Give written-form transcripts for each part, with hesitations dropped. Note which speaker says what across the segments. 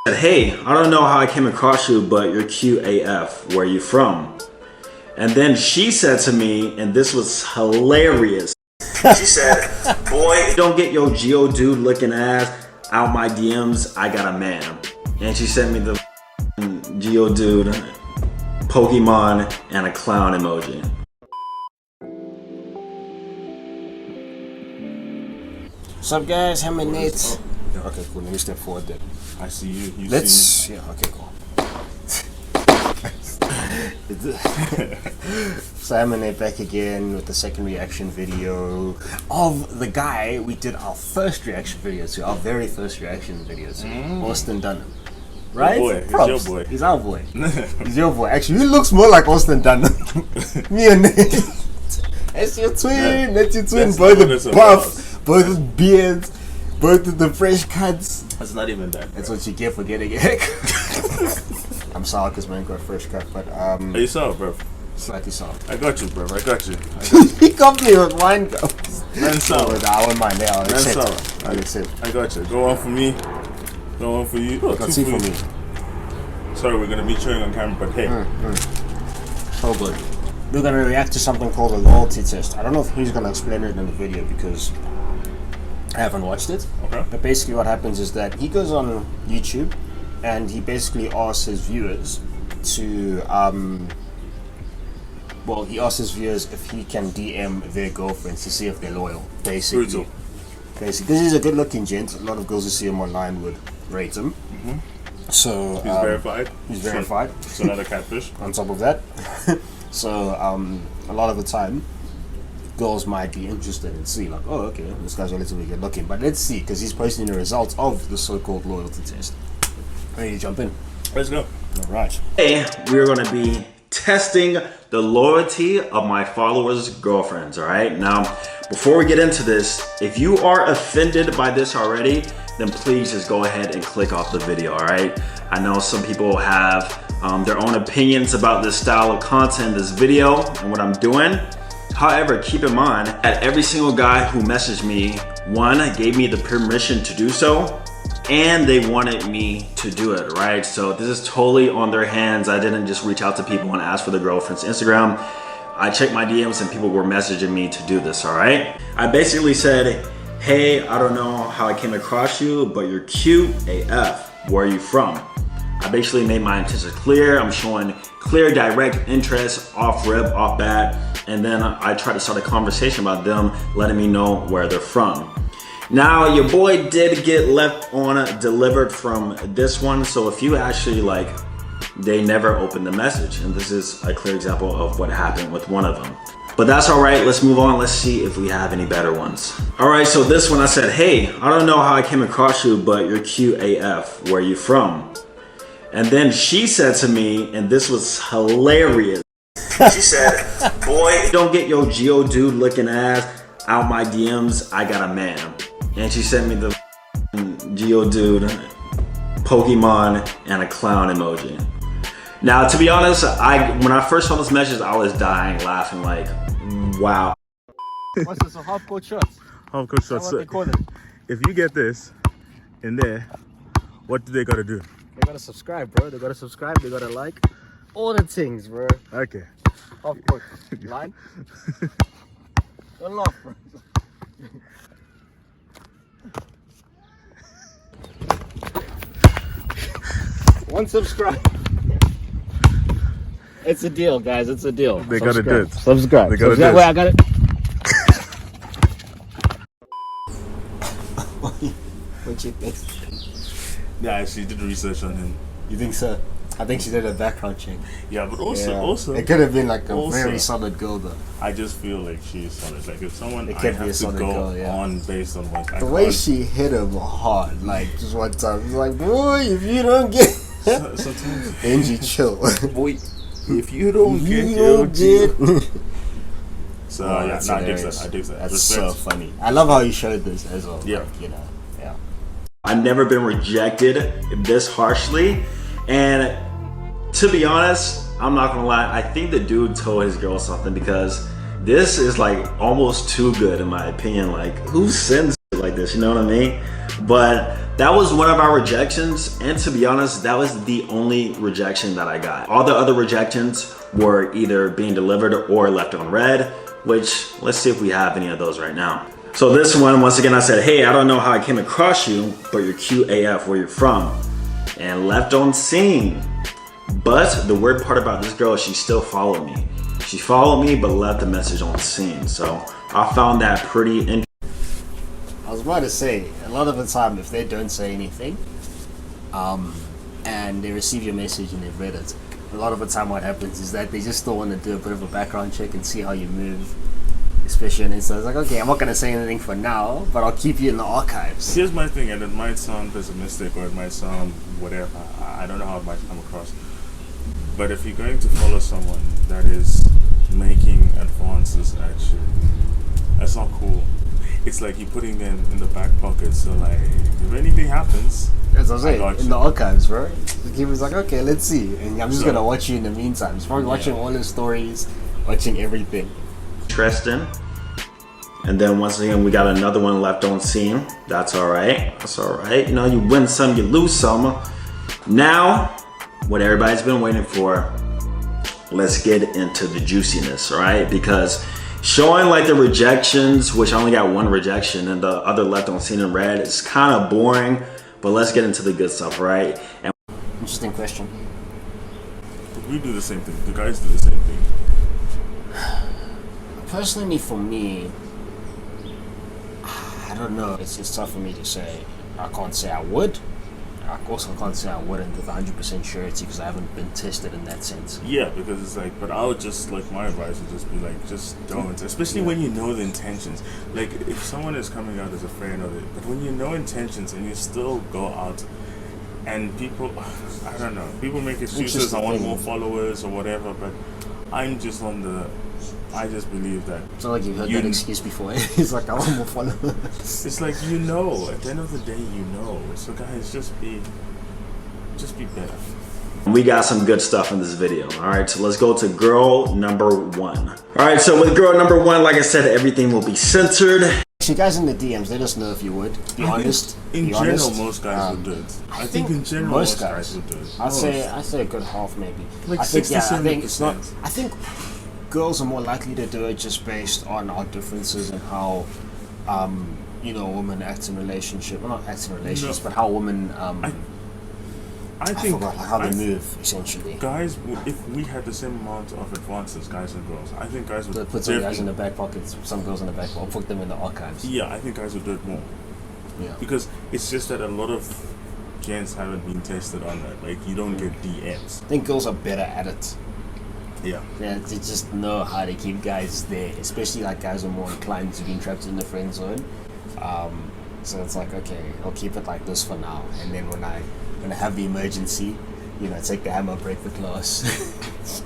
Speaker 1: said, hey, I don't know how I came across you, but you're cute AF. Where are you from? And then she said to me, and this was hilarious. She said, boy, don't get your Geodude looking ass out my DMs. I got a man. And she sent me the Geodude, Pokemon, and a clown emoji.
Speaker 2: What's up, guys? How many Nate?
Speaker 3: Okay, cool. Let me step forward then. I see you.
Speaker 2: Let's.
Speaker 3: See
Speaker 2: Yeah. Okay. Cool. So I'm Nate back again with the second reaction video of the guy we did our first reaction video to, our very first reaction video to, Austin Dunham. Right?
Speaker 3: Your boy.
Speaker 2: Props.
Speaker 3: He's your boy.
Speaker 2: He's our boy. He's your boy. Actually, he looks more like Austin Dunham. Me and Nate. That's your twin. That's your twin. Both the buff, both the beards, both of the fresh cuts.
Speaker 3: That's not even that.
Speaker 2: That's what you get for getting a haircut. I'm sour because mine got a fresh cut, but
Speaker 3: Are you sour, bro?
Speaker 2: slightly sour.
Speaker 3: I got you, bro. I got you.
Speaker 2: He got me with wine cup.
Speaker 3: Man sour.
Speaker 2: I won't mind that. I'll
Speaker 3: Man
Speaker 2: accept.
Speaker 3: sour.
Speaker 2: I'll accept.
Speaker 3: I got you. Go on for me. Go on for you. Oh,
Speaker 2: Got
Speaker 3: two
Speaker 2: two for me.
Speaker 3: Sorry, we're gonna be chewing on camera, but hey.
Speaker 2: So good. We're gonna react to something called a loyalty test. I don't know if he's gonna explain it in the video because I haven't watched it.
Speaker 3: Okay.
Speaker 2: But basically what happens is that he goes on YouTube and he basically asks his viewers to he asks his viewers if he can DM their girlfriends to see if they're loyal. Basically.
Speaker 3: Brutal.
Speaker 2: Basically. Because he's a good looking gent. A lot of girls who see him online would rate him. So
Speaker 3: He's verified.
Speaker 2: He's verified.
Speaker 3: So not a catfish.
Speaker 2: On top of that. So a lot of the time girls might be interested and see like, oh, okay, this guy's relatively good looking, but let's see, because he's posting the results of the so-called loyalty test. Ready to jump in?
Speaker 3: Let's go.
Speaker 2: All right.
Speaker 1: Today, we're going to be testing the loyalty of my followers' girlfriends, all right? Now, before we get into this, if you are offended by this already, then please just go ahead and click off the video, all right? I know some people have their own opinions about this style of content, this video, and what I'm doing. However, keep in mind that every single guy who messaged me, one, gave me the permission to do so, and they wanted me to do it, right? So this is totally on their hands. I didn't just reach out to people and ask for their girlfriend's Instagram. I checked my DMs and people were messaging me to do this, all right? I basically said, hey, I don't know how I came across you, but you're cute AF. Where are you from? I basically made my intentions clear. I'm showing clear, direct interest, off rip, off bat, and then I try to start a conversation about them, letting me know where they're from. Now, your boy did get left on delivered from this one, so if you actually they never opened the message, and this is a clear example of what happened with one of them. But that's all right, let's move on. Let's see if we have any better ones. All right, so this one I said, hey, I don't know how I came across you, but you're cute AF. Where are you from? And then she said to me, and this was hilarious. She said, boy, don't get your Geodude looking ass out my DMs. I got a man. And she sent me the Geodude, Pokemon, and a clown emoji. Now, to be honest, when I first saw this message, I was dying laughing like, wow.
Speaker 2: What's this, a half-court shot?
Speaker 3: Half-court
Speaker 2: That's
Speaker 3: shots.
Speaker 2: what they call it.
Speaker 3: If you get this in there, what do they gotta do?
Speaker 2: They gotta subscribe, bro. They gotta subscribe. They gotta like. All the things, bro.
Speaker 3: Okay.
Speaker 2: Half-court. Line. Don't laugh, bro. One subscribe. It's a deal, guys. It's a deal.
Speaker 3: They gotta do it.
Speaker 2: Subscribe.
Speaker 3: They gotta do
Speaker 2: Wait,
Speaker 3: it.
Speaker 2: I got it. What you think?
Speaker 3: Yeah, she did research on him.
Speaker 2: You think so? I think she did a background check.
Speaker 3: Yeah, but also,
Speaker 2: it could have been like a
Speaker 3: also-
Speaker 2: very solid girl, though.
Speaker 3: I just feel like she's solid. Like if someone
Speaker 2: It
Speaker 3: I
Speaker 2: could be
Speaker 3: have
Speaker 2: a
Speaker 3: to
Speaker 2: solid
Speaker 3: go
Speaker 2: girl, yeah.
Speaker 3: on based on what I
Speaker 2: The way
Speaker 3: can't-
Speaker 2: she hit him hard, like just one time, it's like, boy, if you don't get,
Speaker 3: sometimes
Speaker 2: Angie, chill.
Speaker 3: boy, if you don't get
Speaker 2: You
Speaker 3: your
Speaker 2: don't get.
Speaker 3: So
Speaker 2: Oh,
Speaker 3: yeah,
Speaker 2: that's
Speaker 3: no, I dig
Speaker 2: hilarious.
Speaker 3: that. I dig that.
Speaker 2: That's
Speaker 3: Respect.
Speaker 2: so funny. I love how he showed this as well.
Speaker 3: Yeah.
Speaker 2: Like, you know, yeah.
Speaker 1: I've never been rejected this harshly, and to be honest, I'm not gonna lie, I think the dude told his girl something, because this is like almost too good in my opinion. Like, who sends shit like this, you know what I mean? But That was one of our rejections, and to be honest, that was the only rejection that I got. All the other rejections were either being delivered or left on red, which let's see if we have any of those right now. So this one, once again, I said, hey, I don't know how I came across you, but you're cute AF, where you're from. And left on seen. But the weird part about this girl is she still followed me. She followed me, but left a message on seen. So I found that pretty interesting.
Speaker 2: I was about to say, a lot of the time, if they don't say anything, and they receive your message and they've read it, a lot of the time what happens is that they just still want to do a bit of a background check and see how you move, especially on Insta. It's like, okay, I'm not going to say anything for now, but I'll keep you in the archives.
Speaker 3: Here's my thing, and it might sound pessimistic or it might sound whatever. I don't know how it might come across. But if you're going to follow someone that is making advances at you, that's not cool. It's like you're putting them in the back pocket, so like, if anything happens,
Speaker 2: as I was saying, in the archives, bro. He was like, okay, let's see. And I'm just going to watch you in the meantime. He's probably watching all his stories, watching everything.
Speaker 1: Interesting. And then once again, we got another one left on scene. That's all right. That's all right. You know, you win some, you lose some. Now, what everybody's been waiting for, let's get into the juiciness, all right? Because showing like the rejections, which I only got one rejection and the other left on scene in red, it's kind of boring, but let's get into the good stuff, right? And
Speaker 2: interesting question.
Speaker 3: we do the same thing. The guys do the same thing.
Speaker 2: Personally, for me, I don't know. It's tough for me to say. I can't say I would. I also can't say I wouldn't with 100% surety because I haven't been tested in that sense.
Speaker 3: Yeah, because it's like, but I would just, like, my advice would just be like, just don't. Especially when you know the intentions. Like, if someone is coming out as a friend of it, but when you know intentions and you still go out and people, I don't know, people make excuses, I want more followers or whatever, but I'm just on the, I just believe that.
Speaker 2: It's not like you've heard that excuse before. It's like, I want more followers.
Speaker 3: It's like, you know, at the end of the day, you know. So guys, just be better.
Speaker 1: we got some good stuff in this video. All right, so let's go to girl number one. All right, so with girl number one, like I said, everything will be censored.
Speaker 2: Actually, guys in the DMs, let us know if you would. Be honest.
Speaker 3: In general, most guys would do it. I think in general, most guys would do it.
Speaker 2: I'd say a good half, maybe.
Speaker 3: Like
Speaker 2: I think,
Speaker 3: 60-70%.
Speaker 2: I think girls are more likely to do it just based on our differences and how, you know, women act in relationship. Well, not act in relationships, but how women. I forgot how they move, essentially.
Speaker 3: Guys, if we had the same amount of advances, guys and girls, I think guys would
Speaker 2: put some guys in the back pockets, some girls in the back pocket, put them in the archives.
Speaker 3: Yeah, I think guys would do it more.
Speaker 2: Yeah.
Speaker 3: Because it's just that a lot of gents haven't been tested on that. Like, you don't get DMs.
Speaker 2: I think girls are better at it.
Speaker 3: Yeah.
Speaker 2: Yeah, they just know how to keep guys there, especially like guys are more inclined to being trapped in the friend zone. So it's like, okay, I'll keep it like this for now, and then when I have the emergency, you know, take the hammer, break the glass,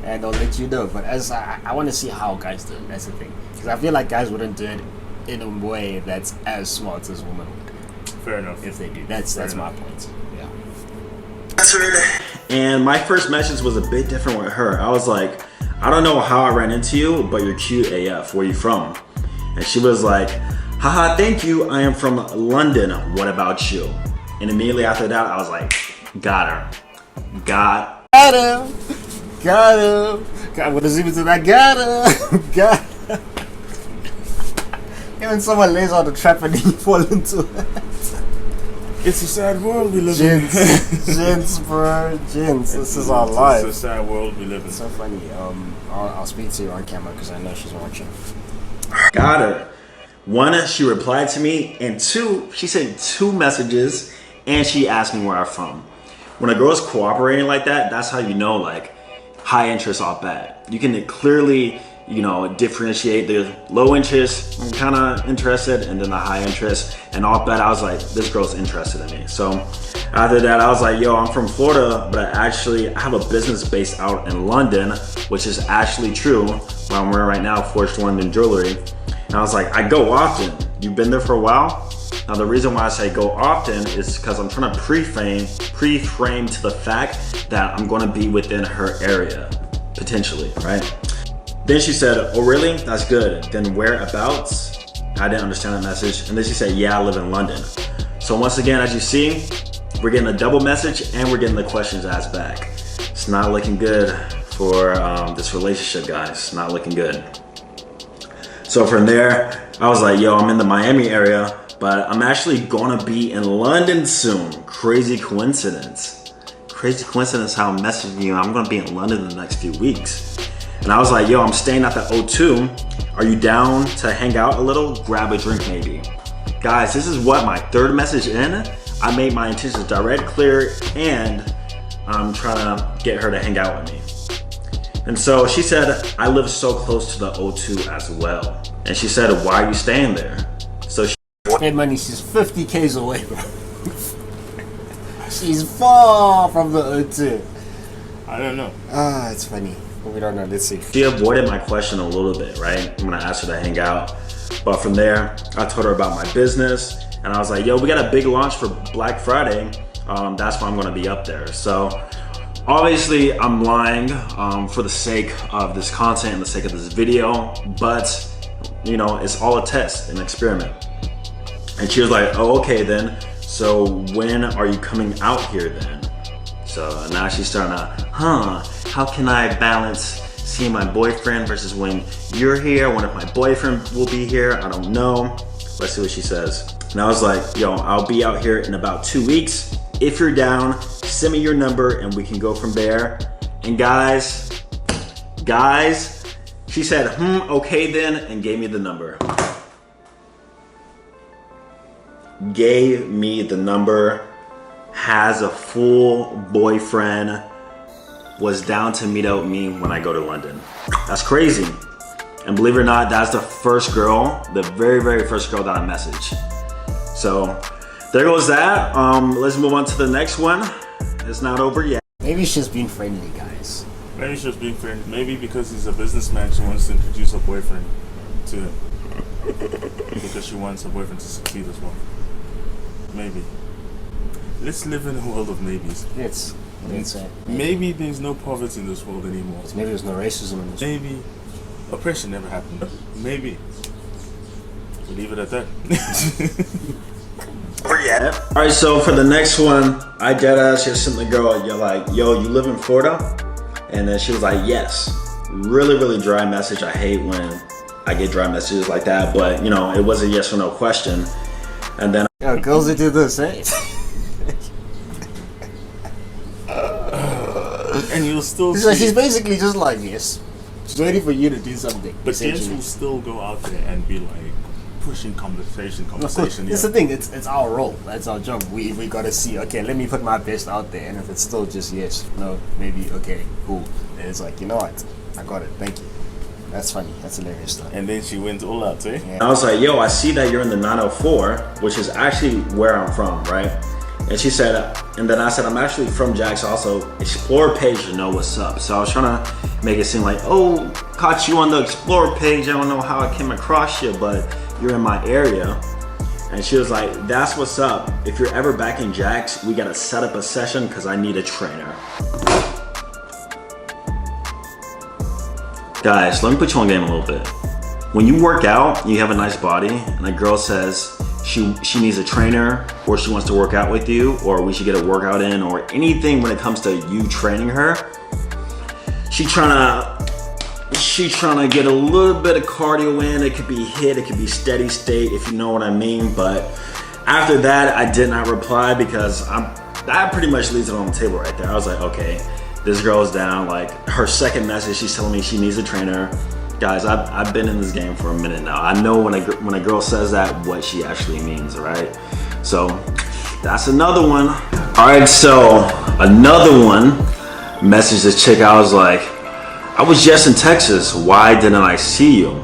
Speaker 2: and I'll let you know. But as I want to see how guys do it. That's the thing, because I feel like guys wouldn't do it in a way that's as smart as women would.
Speaker 3: Fair enough.
Speaker 2: If they do, that's my point. Yeah.
Speaker 1: And my first message was a bit different with her. I was like, I don't know how I ran into you, but you're cute AF. Where you from? And she was like, haha, thank you. I am from London. What about you? And immediately after that, I was like, got her. Got
Speaker 2: him. Got him. God, what does he mean to that? Got him. Got him. Even someone lays out a trap and he fall into it.
Speaker 3: It's a sad world we live in.
Speaker 2: Gents, bro. Gents, this is our life.
Speaker 3: It's a sad world we live in.
Speaker 2: It's so funny. I'll speak to you on camera because I know she's watching.
Speaker 1: Got her. One, she replied to me, and two, she sent 2 messages, and she asked me where I'm from. When a girl's cooperating like that, that's how you know, like, high interest off bat. You can clearly, you know, differentiate the low interest, I'm kind of interested, and then the high interest. And off bat, I was like, this girl's interested in me. So after that, I was like, yo, I'm from Florida, but I have a business based out in London, which is actually true. What I'm wearing right now, Forged London jewelry. And I was like, I go often. You've been there for a while? Now the reason why I say go often is because I'm trying to pre-frame to the fact that I'm going to be within her area, potentially, right? Then she said, oh really? That's good. Then whereabouts? I didn't understand that message. And then she said, yeah, I live in London. So once again, as you see, we're getting a double message and we're getting the questions asked back. It's not looking good for this relationship, guys. Not looking good. So from there, I was like, yo, I'm in the Miami area, but I'm actually gonna be in London soon. Crazy coincidence. Crazy coincidence how I'm messaging you. I'm gonna be in London in the next few weeks. And I was like, yo, I'm staying at the O2. Are you down to hang out a little? Grab a drink maybe. Guys, this is what, my third message in? I made my intentions direct, clear, and I'm trying to get her to hang out with me. And so she said, I live so close to the O2 as well. And she said, why are you staying there? So she,
Speaker 2: hey money, she's 50 Ks away, bro. She's far from the O2.
Speaker 3: I don't know.
Speaker 2: It's funny. We don't know. Let's see.
Speaker 1: she avoided my question a little bit, right? I'm gonna ask her to hang out. But from there, I told her about my business. And I was like, yo, we got a big launch for Black Friday. That's why I'm gonna be up there. So obviously I'm lying for the sake of this content and the sake of this video, but you know, it's all a test, an experiment. And she was like, oh, okay then. So when are you coming out here then? So now she's starting to, how can I balance seeing my boyfriend versus when you're here? I wonder if my boyfriend will be here. I don't know. Let's see what she says. And I was like, yo, I'll be out here in about 2 weeks. If you're down, send me your number and we can go from there. And guys, she said, okay then, and gave me the number. Gave me the number, has a full boyfriend, was down to meet up with me when I go to London. That's crazy. And believe it or not, that's the first girl, the very, very first girl that I messaged. So there goes that. Let's move on to the next one. It's not over yet.
Speaker 2: Maybe she's being friendly, guys.
Speaker 3: Maybe she's being friendly. Maybe because he's a businessman, she wants to introduce her boyfriend to him. Because she wants her boyfriend to succeed as well. Maybe. Let's live in a world of maybes.
Speaker 2: It's
Speaker 3: Maybe there's no poverty in this world anymore.
Speaker 2: maybe there's no racism in this.
Speaker 3: Maybe oppression never happened. Maybe. We'll leave it at that.
Speaker 1: All right, so for the next one, I dead ass just sent the girl, you're like, yo, you live in Florida? And then she was like, yes. Really, really dry message. I hate when I get dry messages like that, but you know, it was a yes or no question. And then
Speaker 2: Yo, girls that do this, eh?
Speaker 3: And you'll still
Speaker 2: She's basically just like, yes. She's waiting for you to do something.
Speaker 3: but Jess will still go out there and be like pushing conversation.
Speaker 2: That's the thing. It's our role. That's our job. We gotta see. Okay, let me put my best out there, and if it's still just yes, no, maybe okay, cool. And it's like, you know what? I got it. Thank you. That's funny. That's hilarious stuff.
Speaker 3: And then she went all out, eh?
Speaker 1: I was like, yo, I see that you're in the 904, which is actually where I'm from, right? And she said, and then I said, I'm actually from Jack's also. Explore page to know what's up. So I was trying to make it seem like, oh, caught you on the Explore page. I don't know how I came across you, but you're in my area. And she was like, that's what's up. If you're ever back in Jack's, we gotta set up a session because I need a trainer. Guys, let me put you on game a little bit. When you work out, you have a nice body, and a girl says she needs a trainer, or she wants to work out with you, or we should get a workout in, or anything when it comes to you training her. She trying to get a little bit of cardio in. It could be HIIT, it could be steady state, if you know what I mean. But after that, I did not reply because that pretty much leaves it on the table right there. I was like, okay, this girl is down. Like, her second message, she's telling me she needs a trainer. Guys, I've been in this game for a minute now. I know when a girl says that, what she actually means, right? So that's another one. All right, so another one, message this chick. I was like, I was just in Texas. Why didn't I see you?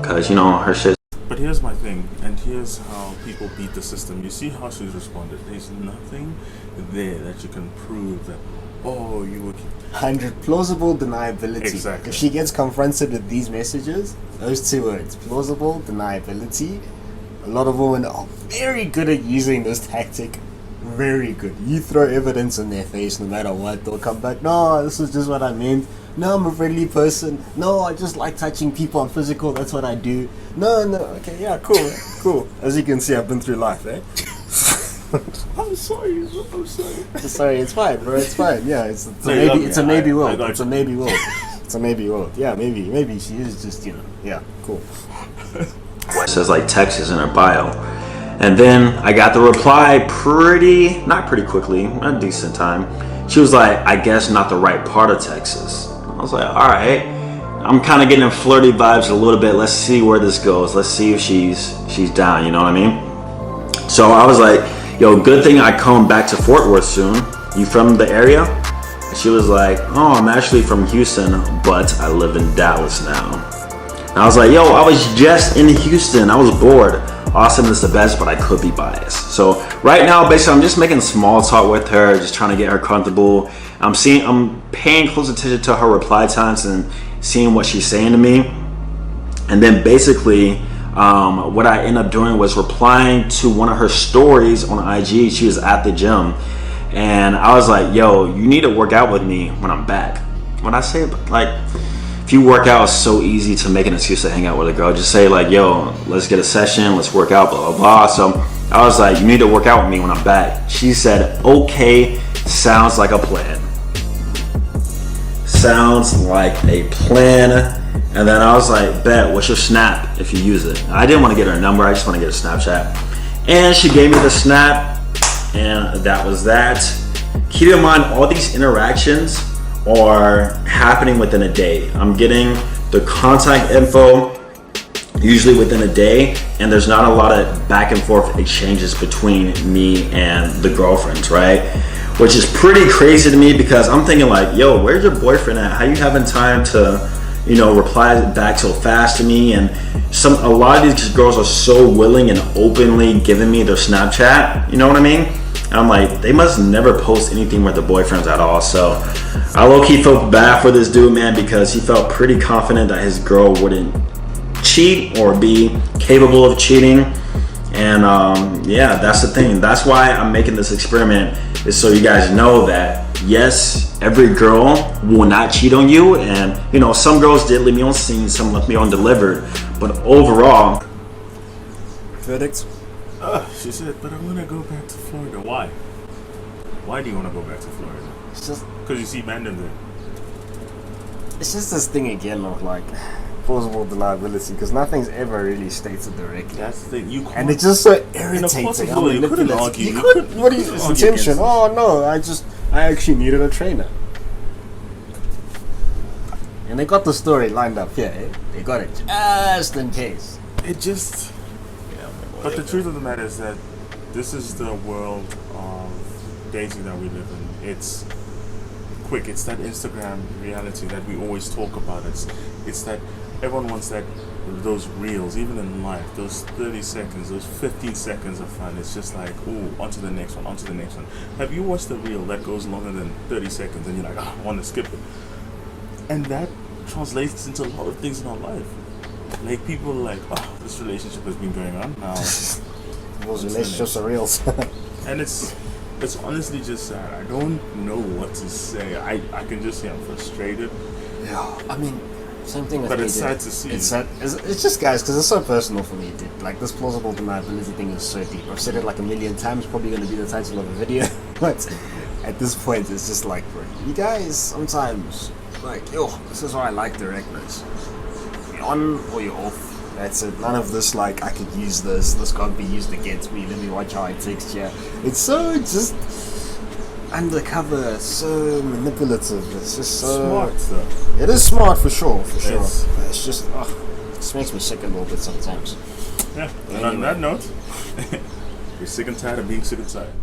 Speaker 1: Because, you know, her shit.
Speaker 3: But here's my thing, and here's how people beat the system. You see how she's responded. There's nothing there that you can prove that, oh, you would
Speaker 2: 100 plausible deniability.
Speaker 3: Exactly.
Speaker 2: If she gets confronted with these messages, those two words, plausible deniability, a lot of women are very good at using this tactic. Very good. You throw evidence in their face no matter what, they'll come back, no, this is just what I meant. No, I'm a friendly person. No, I just like touching people. I'm physical, that's what I do. No, okay, yeah, cool, cool. As you can see, I've been through life, eh?
Speaker 3: I'm sorry.
Speaker 2: Sorry, it's fine, bro. It's fine. Yeah, it's a
Speaker 3: No, you love
Speaker 2: maybe.
Speaker 3: me.
Speaker 2: It's a maybe
Speaker 3: I
Speaker 2: world.
Speaker 3: got
Speaker 2: It's a
Speaker 3: you.
Speaker 2: maybe world. It's a maybe world. Yeah, maybe she is just Yeah, cool.
Speaker 1: It says like Texas in her bio. And then I got the reply not pretty quickly, a decent time. She was like, I guess not the right part of Texas. I was like, all right. I'm kind of getting flirty vibes a little bit. Let's see where this goes. Let's see if she's down, you know what I mean? So I was like, yo, good thing I come back to Fort Worth soon. You from the area? And she was like, oh, I'm actually from Houston, but I live in Dallas now. And I was like, yo, I was just in Houston. I was bored. Austin is the best, but I could be biased. So right now, basically, I'm just making small talk with her, just trying to get her comfortable. I'm paying close attention to her reply times and seeing what she's saying to me. And then basically, what I ended up doing was replying to one of her stories on IG. She was at the gym. And I was like, yo, you need to work out with me when I'm back. When I say, like, if you work out, it's so easy to make an excuse to hang out with a girl. Just say like, yo, let's get a session, let's work out, blah, blah, blah. So I was like, you need to work out with me when I'm back. She said, okay, sounds like a plan. Sounds like a plan. And then I was like, bet, what's your Snap if you use it? I didn't want to get her number, I just want to get a Snapchat. And she gave me the Snap, and that was that. Keep in mind, all these interactions are happening within a day. I'm getting the contact info usually within a day, and there's not a lot of back and forth exchanges between me and the girlfriends, right? Which is pretty crazy to me because I'm thinking like, yo, where's your boyfriend at? How you having time to, reply back so fast to me? And a lot of these girls are so willing and openly giving me their Snapchat, you know what I mean? And I'm like, they must never post anything with their boyfriends at all. So I low-key felt bad for this dude, man, because he felt pretty confident that his girl wouldn't cheat or be capable of cheating. And yeah, that's the thing. That's why I'm making this experiment, is so you guys know that yes, every girl will not cheat on you. And some girls did leave me on scene, some left me undelivered, but overall,
Speaker 2: Verdict.
Speaker 3: She said, but I want to go back to Florida. Why? Why do you want to go back to Florida?
Speaker 2: It's just
Speaker 3: Because you see Mandem there.
Speaker 2: It's just this thing again of like plausible deniability, because nothing's ever really stated directly.
Speaker 3: That's the thing. You can't.
Speaker 2: And it's just so irritating.
Speaker 3: possible, you couldn't argue.
Speaker 2: You
Speaker 3: You
Speaker 2: couldn't.
Speaker 3: couldn't
Speaker 2: What is
Speaker 3: argue
Speaker 2: intention?
Speaker 3: against
Speaker 2: Oh no! I actually needed a trainer, and they got the story lined up here. Eh? They got it just in case.
Speaker 3: It just. But the truth of the matter is that this is the world of dating that we live in. It's quick. It's that Instagram reality that we always talk about. It's that everyone wants those reels, even in life, those 30 seconds, those 15 seconds of fun. It's just like, ooh, on to the next one, on to the next one. Have you watched a reel that goes longer than 30 seconds and you're like, I want to skip it? And that translates into a lot of things in our life. Like, people are like, oh, this relationship has been going on now.
Speaker 2: Those relationships are real.
Speaker 3: And it's honestly just sad. I don't know what to say. I can just say I'm frustrated.
Speaker 2: Yeah, I mean, same thing with
Speaker 3: But
Speaker 2: me,
Speaker 3: it's
Speaker 2: dude.
Speaker 3: sad to see.
Speaker 2: It's sad. It's just, guys, because it's so personal for me, dude. Like, this plausible deniability thing is so deep. I've said it like a million times. Probably going to be the title of a video. But at this point, it's just like, bro, you guys sometimes like, yo, this is why I like directness. You're on or you're off. That's it. None of this like, I could use this. This can't be used against me. Let me watch how I text you. It's so just undercover, so manipulative. It's just so
Speaker 3: Smart stuff.
Speaker 2: It is smart for sure, for sure.
Speaker 3: Yes.
Speaker 2: But it's just, it just makes me sick a little bit sometimes.
Speaker 3: Yeah. And
Speaker 2: Anyway.
Speaker 3: on that note, we're sick and tired of being sick and tired.